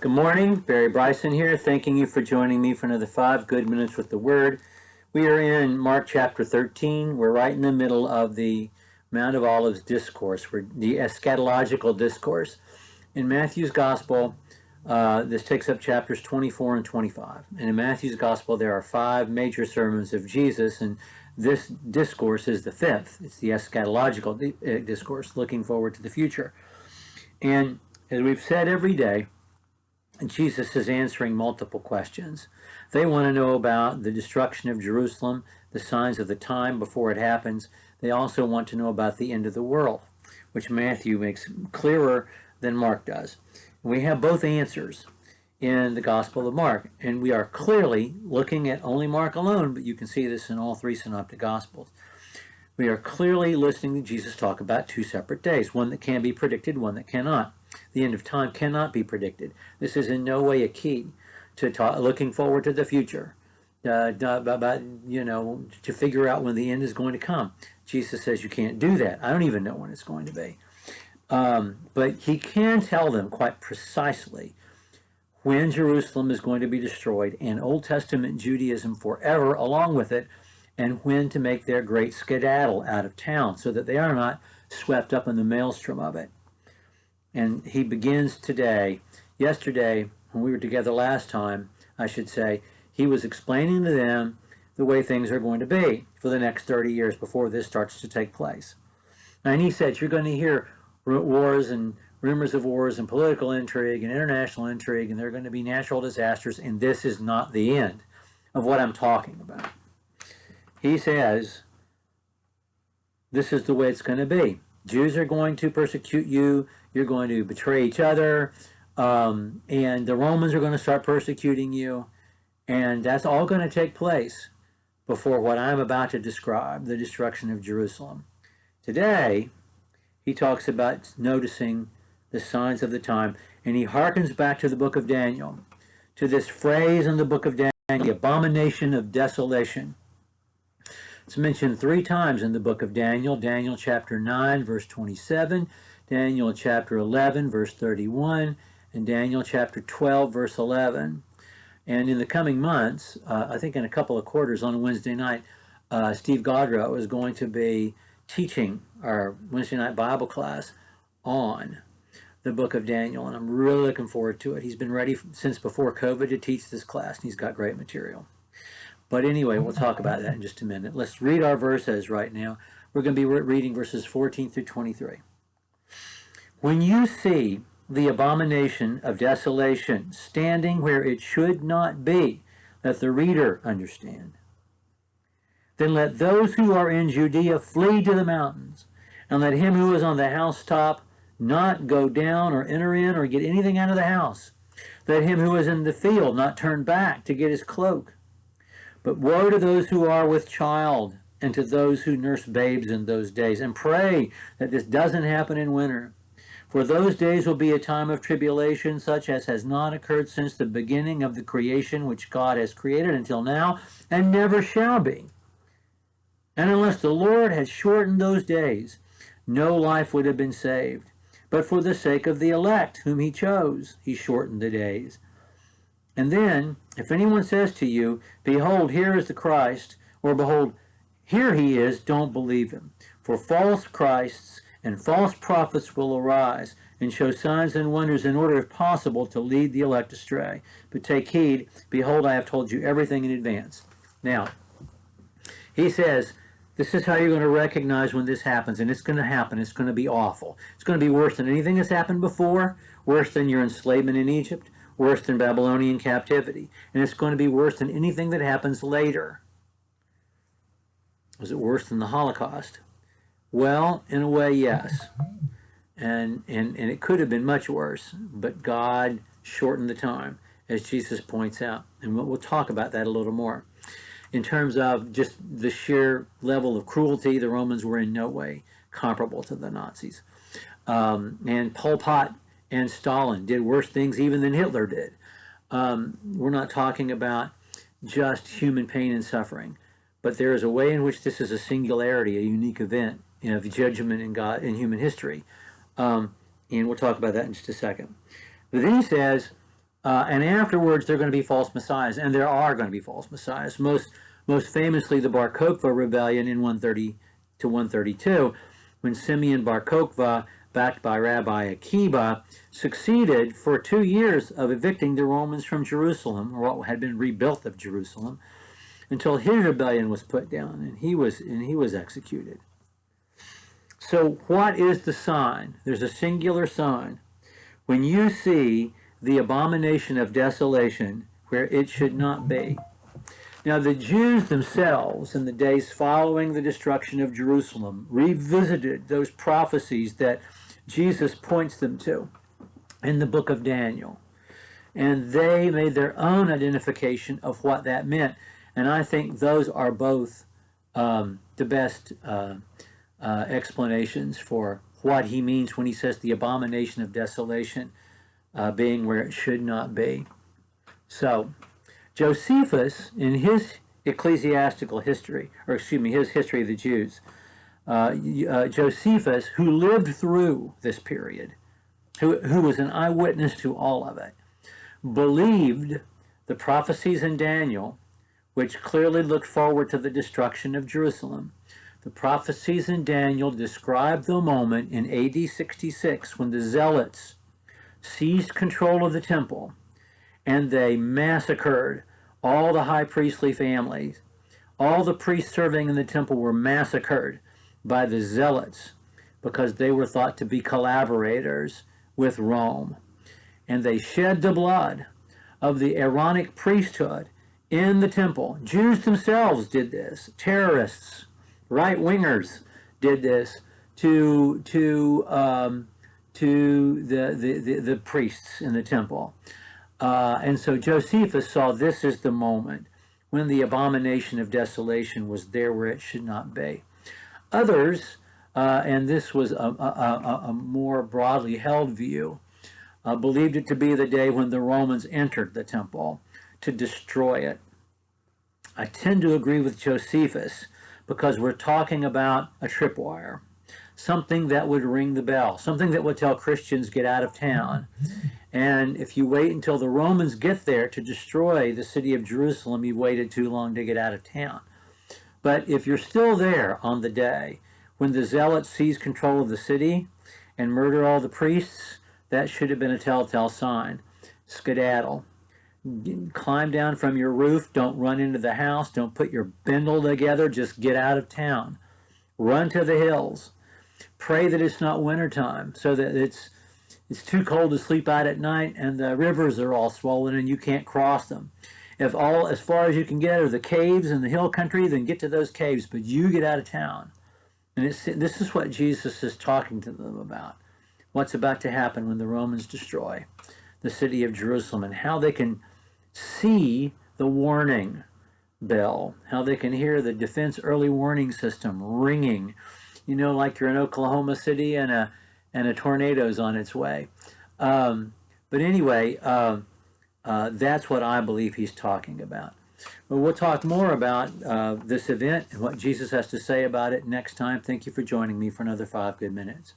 Good morning, Barry Bryson here, thanking you for joining me for another 5 good minutes with the Word. We are in Mark chapter 13. We're right in the middle of the Mount of Olives discourse, the eschatological discourse. In Matthew's Gospel, this takes up chapters 24 and 25. And in Matthew's Gospel, there are 5 major sermons of Jesus, and this discourse is the 5th. It's the eschatological discourse, looking forward to the future. And as we've said every day, Jesus is answering multiple questions. They want to know about the destruction of Jerusalem, the signs of the time before it happens. They also want to know about the end of the world, which Matthew makes clearer than Mark does. We have both answers in the Gospel of Mark, and we are clearly looking at only Mark alone, but you can see this in all 3 synoptic Gospels. We are clearly listening to Jesus talk about 2 separate days, one that can be predicted, one that cannot. The end of time cannot be predicted. This is in no way a key to looking forward to the future, to figure out when the end is going to come. Jesus says you can't do that. I don't even know when it's going to be. But he can tell them quite precisely when Jerusalem is going to be destroyed and Old Testament Judaism forever along with it, and when to make their great skedaddle out of town so that they are not swept up in the maelstrom of it. And he begins today. Yesterday, when we were together last time, I should say, he was explaining to them the way things are going to be for the next 30 years before this starts to take place. And he said, you're going to hear wars and rumors of wars and political intrigue and international intrigue, and there are going to be natural disasters, and this is not the end of what I'm talking about. He says, this is the way it's going to be. Jews are going to persecute you. You're going to betray each other. And the Romans are going to start persecuting you. And that's all going to take place before what I'm about to describe, the destruction of Jerusalem. Today, he talks about noticing the signs of the time. And he harkens back to the book of Daniel, to this phrase in the book of Daniel, the abomination of desolation. It's mentioned 3 times in the book of Daniel. Daniel chapter 9, verse 27, Daniel chapter 11, verse 31, and Daniel chapter 12, verse 11. And in the coming months, I think in a couple of quarters on a Wednesday night, Steve Gaudreau is going to be teaching our Wednesday night Bible class on the book of Daniel, and I'm really looking forward to it. He's been ready since before COVID to teach this class, and he's got great material. But anyway, we'll talk about that in just a minute. Let's read our verses right now. We're going to be reading verses 14 through 23. When you see the abomination of desolation standing where it should not be, let the reader understand. Then let those who are in Judea flee to the mountains, and let him who is on the housetop not go down or enter in or get anything out of the house. Let him who is in the field not turn back to get his cloak. But woe to those who are with child and to those who nurse babes in those days. And pray that this doesn't happen in winter. For those days will be a time of tribulation such as has not occurred since the beginning of the creation which God has created until now, and never shall be. And unless the Lord had shortened those days, no life would have been saved. But for the sake of the elect whom he chose, he shortened the days. And then, if anyone says to you, behold, here is the Christ, or behold, here he is, don't believe him. For false Christs and false prophets will arise and show signs and wonders in order, if possible, to lead the elect astray. But take heed, behold, I have told you everything in advance. Now, he says, this is how you're going to recognize when this happens, and it's going to happen. It's going to be awful. It's going to be worse than anything that's happened before, worse than your enslavement in Egypt, worse than Babylonian captivity, and it's going to be worse than anything that happens later. Was it worse than the Holocaust? Well, in a way, yes. And it could have been much worse, but God shortened the time, as Jesus points out. And we'll talk about that a little more. In terms of just the sheer level of cruelty, the Romans were in no way comparable to the Nazis. And Pol Pot and Stalin did worse things even than Hitler did. We're not talking about just human pain and suffering, but there is a way in which this is a singularity, a unique event, of judgment in God in human history, and we'll talk about that in just a second. But then he says, And afterwards, there are going to be false messiahs, and there are going to be false messiahs. Most famously, the Bar Kokhba rebellion in 130 to 132, when Simeon Bar Kokhba, backed by Rabbi Akiba, succeeded for 2 years of evicting the Romans from Jerusalem, or what had been rebuilt of Jerusalem, until his rebellion was put down, and he was executed. So what is the sign? There's a singular sign. When you see the abomination of desolation where it should not be. Now the Jews themselves, in the days following the destruction of Jerusalem, revisited those prophecies that Jesus points them to in the book of Daniel. And they made their own identification of what that meant. And I think those are both the best explanations for what he means when he says the abomination of desolation being where it should not be. So Josephus, in his ecclesiastical history, or excuse me, his history of the Jews, Josephus, who lived through this period, who was an eyewitness to all of it, believed the prophecies in Daniel, which clearly looked forward to the destruction of Jerusalem. The prophecies in Daniel describe the moment in AD 66 when the Zealots seized control of the temple and they massacred all the high priestly families. All the priests serving in the temple were massacred by the Zealots because they were thought to be collaborators with Rome. And they shed the blood of the Aaronic priesthood in the temple. Jews themselves did this. Terrorists, right-wingers did this to the priests in the temple. And so Josephus saw this as the moment when the abomination of desolation was there where it should not be. Others, and this was a more broadly held view, believed it to be the day when the Romans entered the temple to destroy it. I tend to agree with Josephus because we're talking about a tripwire, something that would ring the bell, something that would tell Christians get out of town. And if you wait until the Romans get there to destroy the city of Jerusalem, you've waited too long to get out of town. But if you're still there on the day when the Zealots seize control of the city and murder all the priests, that should have been a telltale sign. Skedaddle. Climb down from your roof. Don't run into the house. Don't put your bindle together. Just get out of town. Run to the hills. Pray that it's not wintertime, so that it's too cold to sleep out at night and the rivers are all swollen and you can't cross them. If all as far as you can get are the caves in the hill country, then get to those caves, but you get out of town. And this is what Jesus is talking to them about. What's about to happen when the Romans destroy the city of Jerusalem, and how they can see the warning bell, how they can hear the defense early warning system ringing, you know, like you're in Oklahoma City and a tornado's on its way. But anyway, that's what I believe he's talking about. But we'll talk more about this event and what Jesus has to say about it next time. Thank you for joining me for another 5 good minutes.